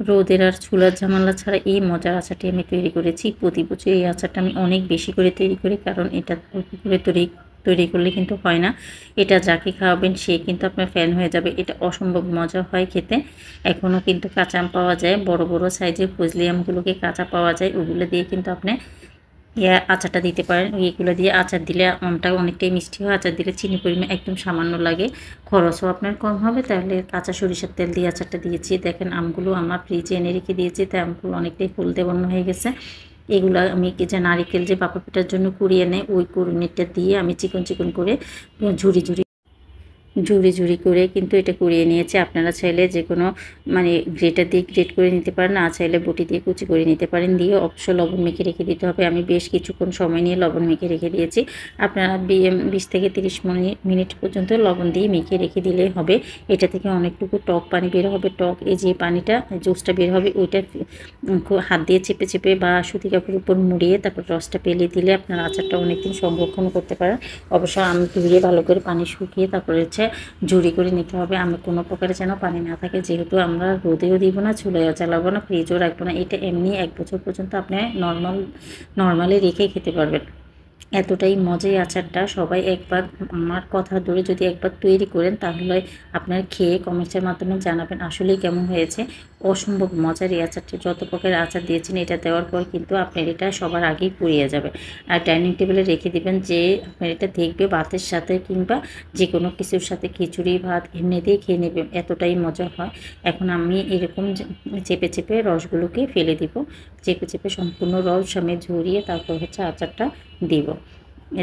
রোদের আর চুলার ঝামেলা ছাড়া এই মজার আচারটি আমি তৈরি করেছি। প্রতি বছর এই আচারটা আমি অনেক বেশি করে তৈরি করি, কারণ এটা অল্প করে তৈরি করলে কিন্তু হয় না। এটা যাকে খাওয়াবেন সে কিন্তু আপনার ফ্যান হয়ে যাবে। এটা অসম্ভব মজা হয় খেতে। এখনও কিন্তু কাঁচা আম পাওয়া যায়, বড় বড় সাইজের ফজলি আমগুলোকে কাঁচা পাওয়া যায়, ওগুলো দিয়ে কিন্তু আপনি আচারটা দিতে পারেন। এগুলো দিয়ে আচার দিলে আমটা অনেকটাই মিষ্টি হয়। আচার দিলে চিনি পরিমাণ একদম সামান্য লাগে, খরচও আপনার কম হবে। তাহলে কাঁচা সরিষার তেল দিয়ে আচারটা দিয়েছি। দেখেন আমগুলো আমার ফ্রিজে এনে রেখে দিয়েছি, তাই আমগুলো অনেকটাই হলদে বর্ণ হয়ে গেছে। এগুলো আমি যে নারিকেল যে পাপা পিঠার জন্য কুড়িয়ে নেয়, ওই কুড়ুনিটা দিয়ে আমি চিকন চিকন করে ঝুড়ি ঝুড়ি ঝুড়ি করে কিন্তু এটা কুড়িয়ে নিয়েছি। আপনারা চাইলে যে কোনো মানে গ্রেটার দিয়ে গ্রেট করে নিতে পারেন, না চাইলে বটি দিয়ে কুচি করে নিতে পারেন। দিয়ে অবশ্য লবণ মেখে রেখে দিতে হবে। আমি বেশ কিছুক্ষণ সময় নিয়ে লবণ মেখে রেখে দিয়েছি। আপনারা 20 থেকে 30 মিনিট পর্যন্ত লবণ দিয়ে মেখে রেখে দিলেই হবে। এটা থেকে অনেকটুকু টক পানি বের হবে। টক এই যে পানিটা জুসটা বের হবে, ওইটা হাত দিয়ে চেপে চেপে বা সুতি কাপড়ের উপর মুড়িয়ে তারপর রসটা পেলে দিলে আপনার আচারটা অনেকদিন সংরক্ষণ করতে পারেন। অবশ্য আমি ধুয়ে ভালো করে পানি শুকিয়ে তারপরে ঝুড়ি করে নিতে হবে। আমি কোনো প্রকারে যেন পানি না থাকে, যেহেতু আমরা রোদেও দিব না, চুলায়ও চালাবো না, ফ্রিজও রাখবো না। এটা এমনি 1 বছর পর্যন্ত আপনি নর্মালি রেখে খেতে পারবেন। এতটাই মজাই আচারটা। সবাই একবার আমার কথা ধরে যদি একবার তৈরি করেন, তাহলে আপনার খেয়ে কমেন্টসের মাধ্যমে জানাবেন আসলেই কেমন হয়েছে। অসম্ভব মজার এই আচারটি। যত প্রকারের আচার দিয়েছেন, এটা দেওয়ার পর কিন্তু আপনার এটা সবার আগেই পুড়িয়ে যাবে। আর ডাইনিং টেবিলে রেখে দিবেন, যে আপনার এটা দেখবে ভাতের সাথে কিংবা যে কোনো কিছুর সাথে খিচুড়ি ভাত এমনি দিয়ে খেয়ে নেবে, এতটাই মজা হয়। এখন আমি এরকম চেপে চেপে রসগুলোকে ফেলে দিব। চেপে চেপে সম্পূর্ণ রস আমি ঝরিয়ে তারপর আচারটা দিব।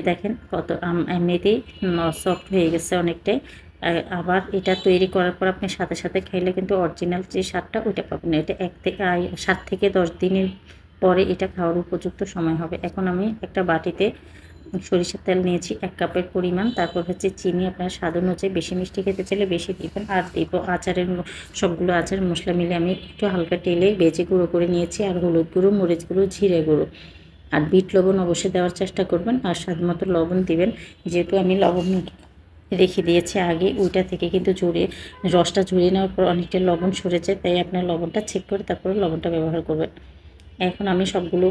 দেখেন কত এমনিতেই সফট হয়ে গেছে অনেকটাই। আবার এটা তৈরি করার পর আপনি সাথে সাথে খাইলে কিন্তু অরিজিনাল যে স্বাদটা ওইটা পাবেন না। এটা 7 থেকে 10 দিনের পরে এটা খাওয়ার উপযুক্ত সময় হবে। এখন আমি একটা বাটিতে সরিষার তেল নিয়েছি 1 কাপের পরিমাণ। তারপর চিনি আপনার স্বাদ অনুযায়ী, বেশি মিষ্টি খেতে চাইলে বেশি দিবেন। আর দিব সবগুলো আচারের মশলা মিলে আমি একটু হালকা তেলে ভেজে গুঁড়ো করে নিয়েছি। আর হলুদ গুঁড়ো, মরিচ গুঁড়ো, জিরে গুঁড়ো আর বিট লবণ অবশ্যই দেওয়ার চেষ্টা করবেন। আর স্বাদ মতো লবণ দিবেন। যেহেতু আমি লবণ রেখে দিয়েছি আগে, ওইটা থেকে কিন্তু রসটা ঝরিয়ে নেওয়ার পর অনেকটা লবণ সরে যায়, তাই আপনার লবণটা চেক করে তারপরে লবণটা ব্যবহার করবেন। এখন আমি সবগুলো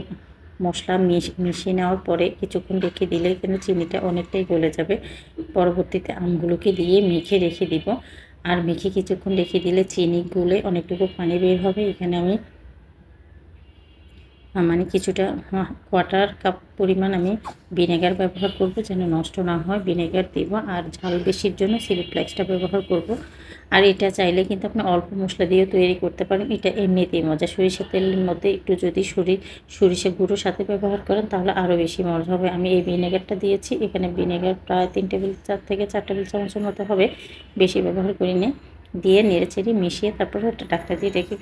মশলা মিশিয়ে নেওয়ার পরে কিছুক্ষণ রেখে দিলে কিন্তু চিনিটা অনেকটাই গলে যাবে। পরবর্তীতে আমগুলোকে দিয়ে মেখে রেখে দিব। আর মেখে কিছুক্ষণ রেখে দিলে চিনি গলে অনেকটুকু পানি বের হবে। এখানে আমি মানে কিছুটা 1/4 কাপ পরিমাণ আমি ভিনেগার ব্যবহার করব, যেন নষ্ট না হয়। ভিনেগার দেব। আর ঝাল বেশির জন্য চিলি ফ্লেক্সটা ব্যবহার করব। আর এটা চাইলে কিন্তু আপনি অল্প মশলা দিয়েও তৈরি করতে পারেন। এটা এমনিতেই মজা। সরিষার তেলের মধ্যে একটু যদি সরিষা গুঁড়োর সাথে ব্যবহার করেন, তাহলে আরও বেশি মজা হবে। আমি এই ভিনেগারটা দিয়েছি। এখানে ভিনেগার প্রায় 3 টেবিল থেকে 4 টেবিল চামচের মতো হবে, বেশি ব্যবহার করিনি। দিয়ে নেড়েচেড়ে মিশিয়ে তারপরে একটা ঢাকনা দিয়ে রেখে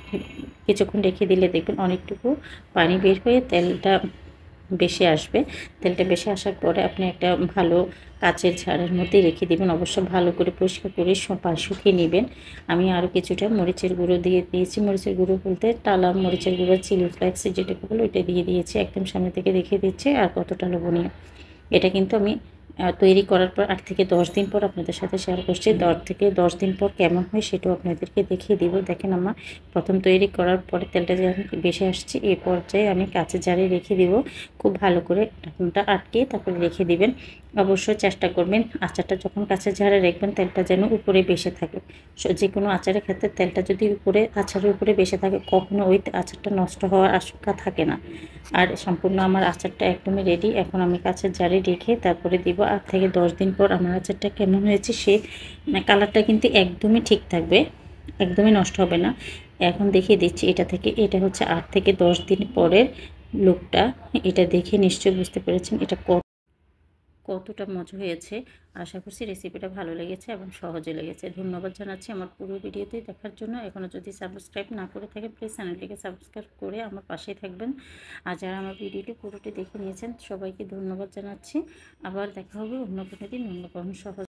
কিছুক্ষণ রেখে দিলে দেখবেন অনেকটুকু পানি বের হয়ে তেলটা বেশি আসবে। তেলটা বেশি আসার পরে আপনি একটা ভালো কাচের ঝাড়ের মধ্যে রেখে দিবেন। অবশ্য ভালো করে পরিষ্কার করে শুকিয়ে নেবেন। আমি আরও কিছুটা মরিচের গুঁড়ো দিয়ে দিয়েছি। মরিচের গুঁড়ো বলতে টালা মরিচের গুঁড়ো, চিলি ফ্লেক্স যেটাকে বলো, ওইটা দিয়ে দিয়েছি। একদম সামনে থেকে দেখে দিচ্ছি আর কতটা লবণীয়। এটা কিন্তু আমি তৈরি করার পর 8 থেকে 10 দিন পর আপনাদের সাথে শেয়ার করছি। 10 থেকে 10 দিন পর কেমন হয় সেটাও আপনাদেরকে দেখিয়ে দিব। দেখেন আমার প্রথম তৈরি করার পরে তেলটা যখন বেশি আসছে, এই পর্যায়ে আমি কাঁচের জারে রেখে দিব। খুব ভালো করে ঢাকনাটা আটকে তারপরে রেখে দিবেন। অবশ্যই চেষ্টা করবেন আচারটা যখন কাঁচের জারে রাখবেন, তেলটা যেন উপরে বেশি থাকে। যে কোনো আচারের ক্ষেত্রে তেলটা যদি আচারের উপরে বেশি থাকে, কখনো ওই আচারটা নষ্ট হওয়ার আশঙ্কা থাকে না। আর সম্পূর্ণ আমার আচারটা একদমই রেডি। এখন আমি কাঁচের জারে রেখে তারপরে দিব। 8 থেকে 10 দিন পর আমার আচারটা কেমন হয়েছে সে কালারটা কিন্তু একদমই ঠিক থাকবে, একদমই নষ্ট হবে না। এখন দেখিয়ে দিচ্ছি এটা থেকে। এটা হচ্ছে 8 থেকে 10 দিন পরের লুকটা। এটা দেখে নিশ্চয়ই বুঝতে পেরেছেন এটা কতটা মজা হয়েছে। আশা করছি রেসিপিটা ভালো লেগেছে এবং সহজে লেগেছে। ধন্যবাদ জানাচ্ছি আমার পুরো ভিডিওতে দেখার জন্য। এখনও যদি সাবস্ক্রাইব না করে থাকেন, প্লিজ চ্যানেলটিকে সাবস্ক্রাইব করে আমার পাশেই থাকবেন। আর যারা আমার ভিডিওটি পুরোটি দেখে নিয়েছেন, সবাইকে ধন্যবাদ জানাচ্ছি। আবার দেখা হবে অন্য কোনো দিন অন্য কোনো সহজ